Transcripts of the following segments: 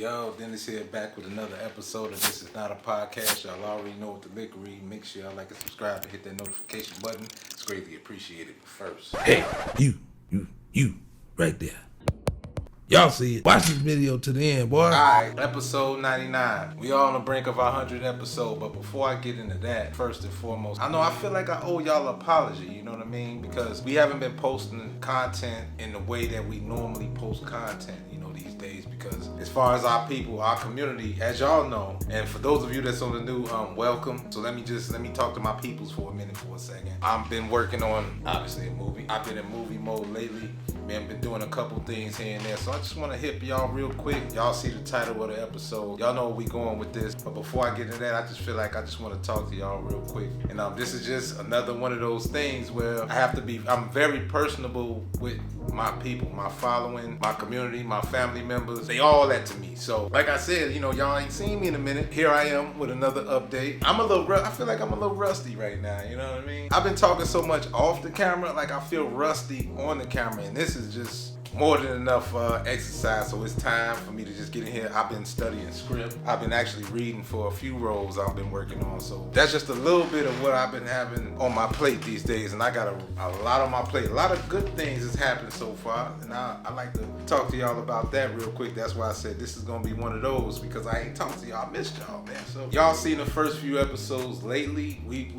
Yo, Dennis here back with another episode of This Is Not a Podcast. Y'all already know what the lick read. Make sure y'all like and subscribe and hit that notification button. It's greatly appreciated. First, hey, you, right there. Y'all see it. Watch this video to the end, boy. Alright, episode 99. We all on the brink of our 100th episode, but before I get into that, first and foremost, I feel like I owe y'all an apology, you know what I mean? Because we haven't been posting content in the way that we normally post content, these days, because as far as our people, our community, as y'all know, and for those of you that's on the new, welcome. So let me talk to my peoples for a minute, for a second. I've been working on, obviously, a movie. I've been in movie mode lately. Man, been doing a couple things here and there. So I just want to hit y'all real quick. Y'all see the title of the episode. Y'all know where we going with this. But before I get into that, I just feel like I just want to talk to y'all real quick. And this is just another one of those things where I'm very personable with my people, my following, my community, my family members. They all that to me. So like I said, y'all ain't seen me in a minute. Here I am with another update. I feel like I'm a little rusty right now, you know what I mean? I've been talking so much off the camera, like I feel rusty on the camera, and this is just more than enough exercise, so it's time for me to just get in here. I've been studying script. I've been actually reading for a few roles I've been working on, so that's just a little bit of what I've been having on my plate these days, and I got a lot on my plate. A lot of good things has happened so far, and I like to talk to y'all about that real quick. That's why I said this is gonna be one of those, because I ain't talked to y'all. I missed y'all, man. So y'all seen the first few episodes lately. We've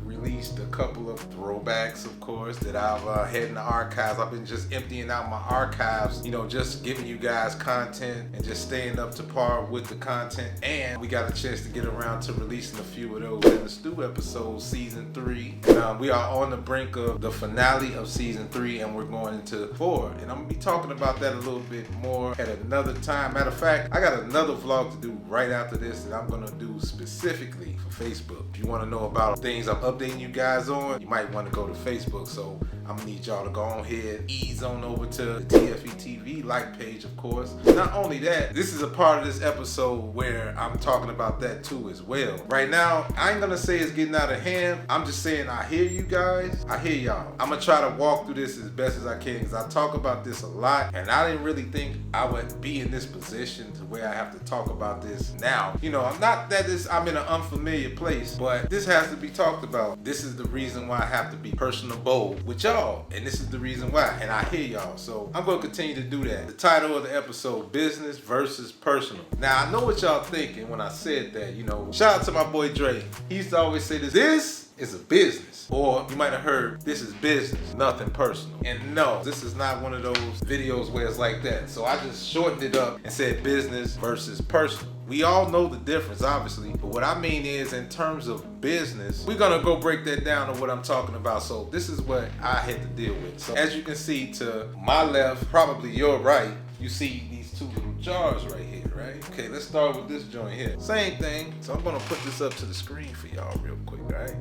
released a couple of throwbacks, of course, that I've had in the archives. I've been just emptying out my archives, just giving you guys content and just staying up to par with the content. And we got a chance to get around to releasing a few of those in the stew episodes, season 3. And we are on the brink of the finale of season 3, and we're going into 4. And I'm gonna be talking about that a little bit more at another time. Matter of fact, I got another vlog to do right after this that I'm gonna do specifically for Facebook. If you want to know about things I'm updating you guys on, you might want to go to Facebook. So I'm gonna need y'all to go on here, ease on over to the TFE TV like page, of course. Not only that, this is a part of this episode where I'm talking about that too as well. Right now, I ain't gonna say it's getting out of hand. I'm just saying I hear you guys. I hear y'all. I'm gonna try to walk through this as best as I can, because I talk about this a lot, and I didn't really think I would be in this position to where I have to talk about this now. I'm not that I'm in an unfamiliar place, but this has to be talked about. This is the reason why I have to be personable with y'all, and this is the reason why, and I hear y'all, so I'm going to continue to do that. The title of the episode, Business versus Personal. Now, I know what y'all thinking when I said that, shout out to my boy Dre. He used to always say this is a business, or you might have heard, this is business, nothing personal. And no, this is not one of those videos where it's like that, so I just shortened it up and said business versus personal. We all know the difference, obviously, but what I mean is, in terms of business, we're gonna go break that down on what I'm talking about. So this is what I had to deal with. So as you can see to my left, probably your right, you see these two little jars right here, right? Okay, let's start with this joint here. Same thing. So I'm gonna put this up to the screen for y'all real quick, right?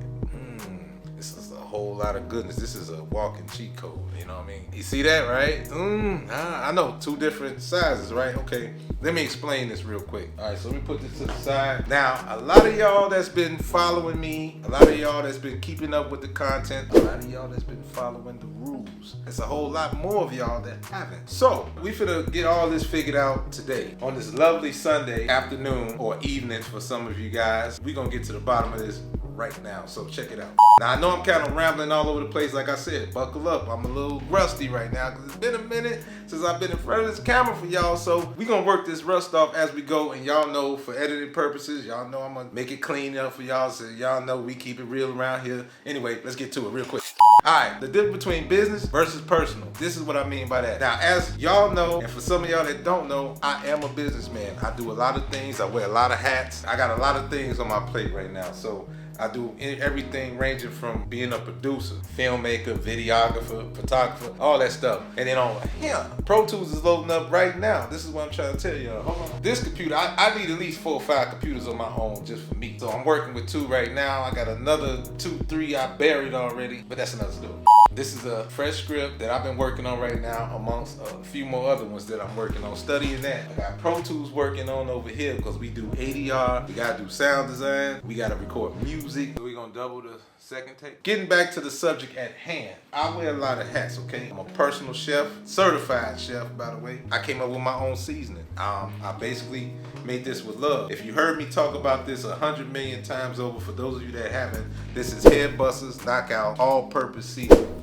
This is a whole lot of goodness. This is a walking cheat code, you know what I mean? You see that, right? I know, 2 different sizes, right? Okay, let me explain this real quick. All right, so let me put this to the side. Now, a lot of y'all that's been following me, a lot of y'all that's been keeping up with the content, a lot of y'all that's been following the rules. There's a whole lot more of y'all that haven't. So, we finna get all this figured out today. On this lovely Sunday afternoon, or evening for some of you guys. We gonna get to the bottom of this right now, so check it out. Now, I know I'm kind of rambling all over the place, like I said. Buckle up. I'm a little rusty right now, because it's been a minute since I've been in front of this camera for y'all, so we gonna work this rust off as we go, and y'all know, for editing purposes, y'all know I'm gonna make it clean up for y'all, so y'all know we keep it real around here. Anyway, let's get to it real quick. Alright, the difference between business versus personal. This is what I mean by that. Now, as y'all know, and for some of y'all that don't know, I am a businessman. I do a lot of things. I wear a lot of hats. I got a lot of things on my plate right now, so I do everything ranging from being a producer, filmmaker, videographer, photographer, all that stuff. And then on here, Pro Tools is loading up right now. This is what I'm trying to tell y'all. Hold on. This computer, I need at least 4 or 5 computers on my own just for me. So I'm working with 2 right now. I got another 2, 3 I buried already, but that's another story. This is a fresh script that I've been working on right now, amongst a few more other ones that I'm working on, studying that. I got Pro Tools working on over here, because we do ADR, we gotta do sound design, we gotta record music. We're gonna double the second take? Getting back to the subject at hand, I wear a lot of hats, okay? I'm a personal chef, certified chef, by the way. I came up with my own seasoning. I basically made this with love. If you heard me talk about this 100 million times over, for those of you that haven't, this is Head Busters Knockout All-Purpose Seasoning.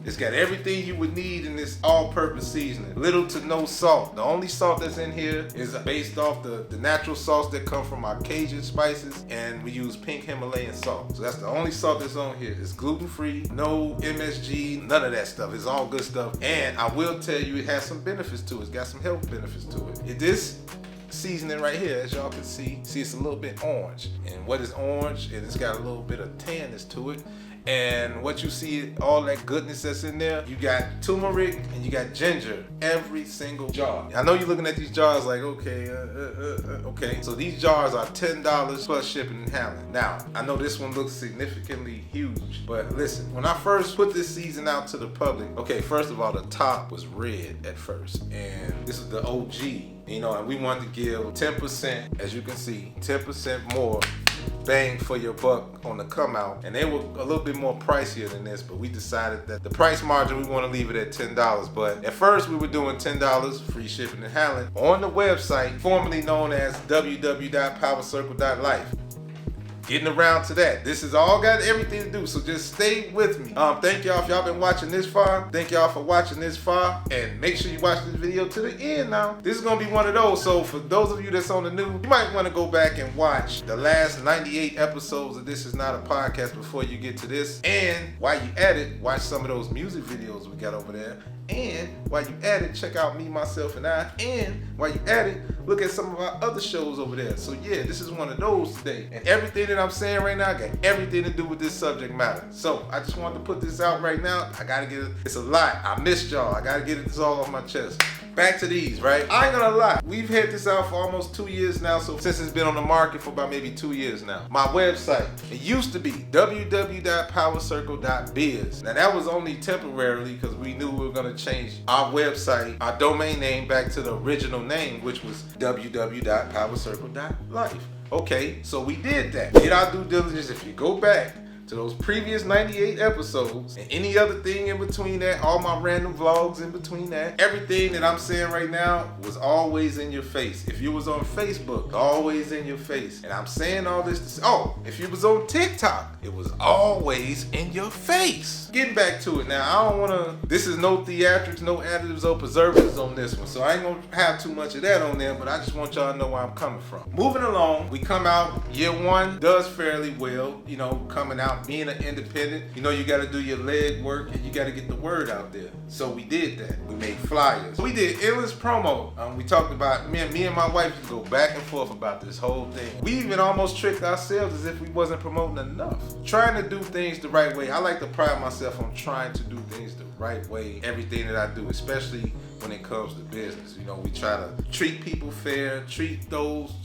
It's got everything you would need in this all-purpose seasoning. Little to no salt. The only salt that's in here is based off the natural salts that come from our Cajun spices, and we use pink Himalayan salt. So that's the only salt that's on here. It's gluten-free, no MSG, none of that stuff. It's all good stuff. And I will tell you, it has some benefits to it. It's got some health benefits to it. This seasoning right here, as y'all can see it's a little bit orange. And what is orange? And it's got a little bit of tanness to it. And what you see, all that goodness that's in there, you got turmeric and you got ginger, every single jar. I know you're looking at these jars like, okay, okay. So these jars are $10 plus shipping and handling. Now, I know this one looks significantly huge, but listen, when I first put this season out to the public, okay, first of all, the top was red at first, and this is the OG, you know, and we wanted to give 10%, as you can see, 10% more bang for your buck on the come out, and they were a little bit more pricier than this, but we decided that the price margin, we want to leave it at $10. But at first we were doing $10 free shipping and handling on the website formerly known as www.powercircle.life. Getting around to that. This has all got everything to do, so just stay with me. Thank y'all if y'all been watching this far. Thank y'all for watching this far, and make sure you watch this video to the end now. This is gonna be one of those, so for those of you that's on the new, you might wanna go back and watch the last 98 episodes of This Is Not a Podcast before you get to this. And while you at it, watch some of those music videos we got over there. And while you at it, check out Me, Myself, and I. And while you at it, look at some of our other shows over there. So yeah, this is one of those today. And everything that I'm saying right now got everything to do with this subject matter. So I just wanted to put this out right now. I gotta get it. It's a lot. I missed y'all. I gotta get this all off my chest. Back to these, right? I ain't gonna lie. We've had this out for almost 2 years now, so since it's been on the market for about maybe 2 years now. My website, it used to be www.powercircle.biz. Now that was only temporarily because we knew we were gonna change our website, our domain name back to the original name, which was www.powercircle.life. Okay, so we did that. Did our due diligence. If you go back to those previous 98 episodes and any other thing in between that, all my random vlogs in between that, everything that I'm saying right now was always in your face. If you was on Facebook, always in your face. And I'm saying all this to say, oh, if you was on TikTok, it was always in your face. Getting back to it now, I don't wanna, this is no theatrics, no additives or preservatives on this one, so I ain't gonna have too much of that on there, but I just want y'all to know where I'm coming from. Moving along, we come out, year one does fairly well, you know, coming out, being an independent, you know, you gotta do your leg work and you gotta get the word out there. So we did that. We made flyers. We did endless promo. We talked about, me and my wife used to go back and forth about this whole thing. We even almost tricked ourselves as if we wasn't promoting enough. Trying to do things the right way. I like to pride myself on trying to do things the right way. Everything that I do, especially when it comes to business. You know, we try to treat people fair,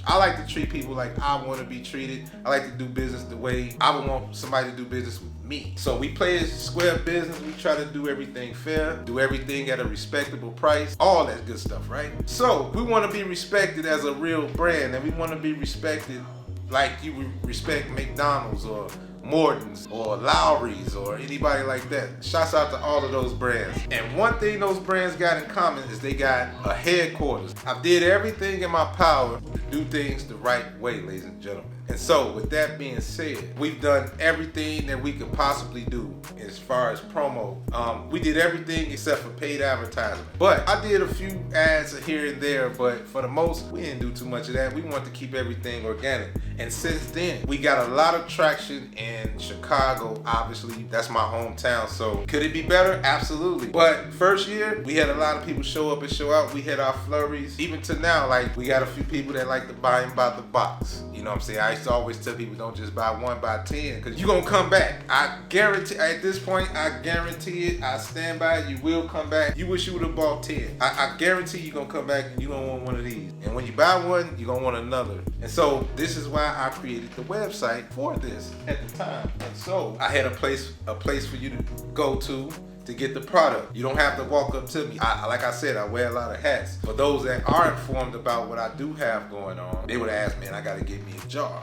I like to treat people like I want to be treated. I like to do business the way I would want somebody to do business with me. So we play a square business. We try to do everything fair, do everything at a respectable price, all that good stuff, right? So we want to be respected as a real brand, and we want to be respected like you would respect McDonald's or Morton's or Lowry's or anybody like that. Shouts out to all of those brands. And one thing those brands got in common is they got a headquarters. I did everything in my power to do things the right way, ladies and gentlemen. And so with that being said, we've done everything that we could possibly do as far as promo. We did everything except for paid advertisement. But I did a few ads here and there, but for the most, we didn't do too much of that. We wanted to keep everything organic. And since then, we got a lot of traction in Chicago. Obviously, that's my hometown. So could it be better? Absolutely. But first year, we had a lot of people show up and show out. We had our flurries. Even to now, like, we got a few people that like to buy and buy the box. You know what I'm saying? I used to always tell people, don't just buy one, buy 10, because you're going to come back. I guarantee, at this point, I guarantee it. I stand by it. You will come back. You wish you would have bought 10. I guarantee you're going to come back and you're going to want one of these. And when you buy one, you're going to want another. And so this is why I created the website for this at the time. And so I had a place for you to go to get the product. You don't have to walk up to me. Like I said, I wear a lot of hats. For those that are informed about what I do have going on, they would ask, man, I got to get me a jar.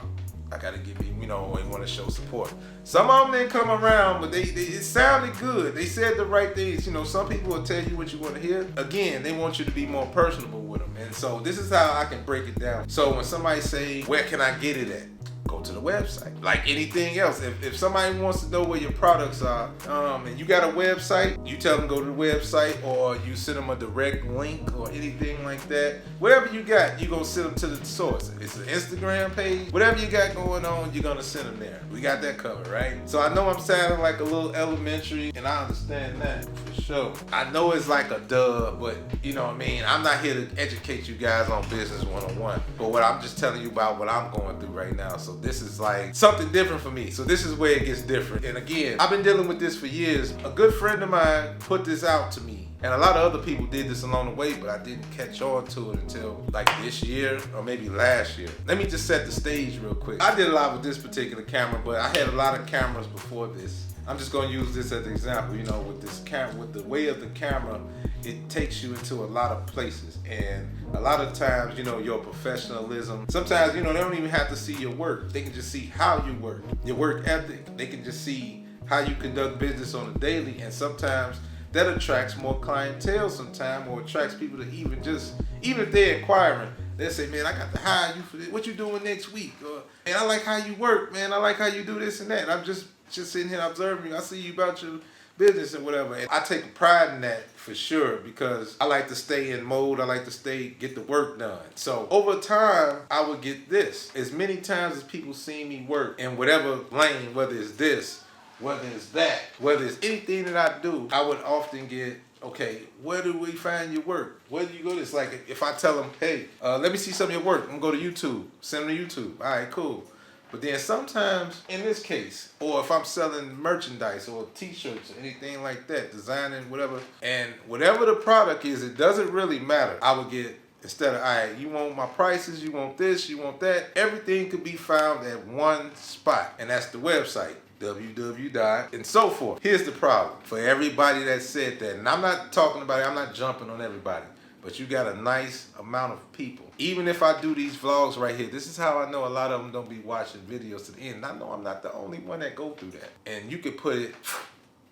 I gotta give you, they want to show support. Some of them didn't come around, but it sounded good. They said the right things. Some people will tell you what you want to hear. Again, they want you to be more personable with them. And so this is how I can break it down. So when somebody say, where can I get it at? Go to the website. Like anything else, if somebody wants to know where your products are, and you got a website, you tell them go to the website, or you send them a direct link or anything like that. Whatever you got, you gonna send them to the source. It's an Instagram page. Whatever you got going on, you're gonna send them there. We got that covered, right? So I know I'm sounding like a little elementary, and I understand that for sure. I know it's like a duh, but you know what I mean? I'm not here to educate you guys on business 101, but what I'm just telling you about what I'm going through right now. So this is like something different for me. So this is where it gets different. And again, I've been dealing with this for years. A good friend of mine put this out to me. And a lot of other people did this along the way, but I didn't catch on to it until like this year or maybe last year. Let me just set the stage real quick. I did a lot with this particular camera, but I had a lot of cameras before this. I'm just gonna use this as an example, with this camera, with the way of the camera, it takes you into a lot of places. And a lot of times, your professionalism, sometimes, they don't even have to see your work. They can just see how you work, your work ethic. They can just see how you conduct business on a daily. And sometimes that attracts more clientele sometimes, or attracts people to even if they're inquiring, they'll say, man, I got to hire you for this. What you doing next week? Or, man, I like how you work, man. I like how you do this and that. I'm just sitting here observing you. I see you about your business and whatever. And I take pride in that for sure, because I like to stay in mode. I like to get the work done. So over time, I would get this. As many times as people see me work in whatever lane, whether it's this, whether it's that, whether it's anything that I do, I would often get, okay, where do we find your work? Where do you go? It's like if I tell them, hey, let me see some of your work. I'm gonna go to YouTube. Send them to YouTube. All right, cool. But then sometimes, in this case, or if I'm selling merchandise or t-shirts or anything like that, designing, whatever, and whatever the product is, it doesn't really matter. I would get, instead of, all right, you want my prices, you want this, you want that, everything could be found at one spot, and that's the website. www. and so forth. Here's the problem for everybody that said that, and I'm not talking about it, I'm not jumping on everybody, but you got a nice amount of people. Even if I do these vlogs right here, this is how I know a lot of them don't be watching videos to the end. I know I'm not the only one that go through that. And you can put it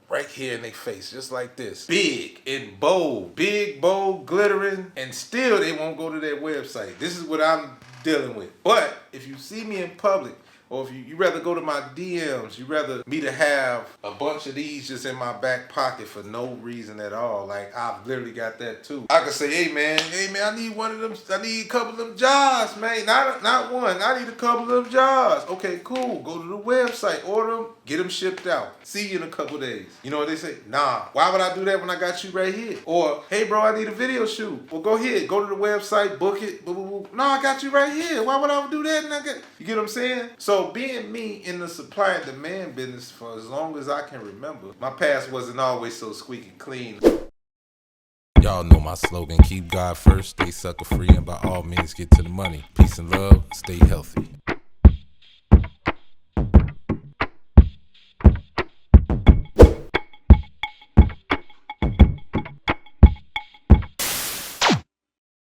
right here in their face, just like this. Big and bold, big, bold, glittering, and still they won't go to their website. This is what I'm dealing with. But if you see me in public, or if you rather go to my DMs, you rather me to have a bunch of these just in my back pocket for no reason at all. Like, I've literally got that too. I could say, hey man, I need one of them, I need a couple of them jars, man. Not one, I need a couple of them jars. Okay, cool, go to the website, order them, get them shipped out. See you in a couple days. You know what they say? Nah, why would I do that when I got you right here? Or, hey bro, I need a video shoot. Well, go ahead, go to the website, book it, boo, boo, boo. No, I got you right here. Why would I do that? You get what I'm saying? So being me in the supply and demand business for as long as I can remember, my past wasn't always so squeaky clean. Y'all know my slogan, keep God first, stay sucker free, and by all means get to the money. Peace and love, stay healthy.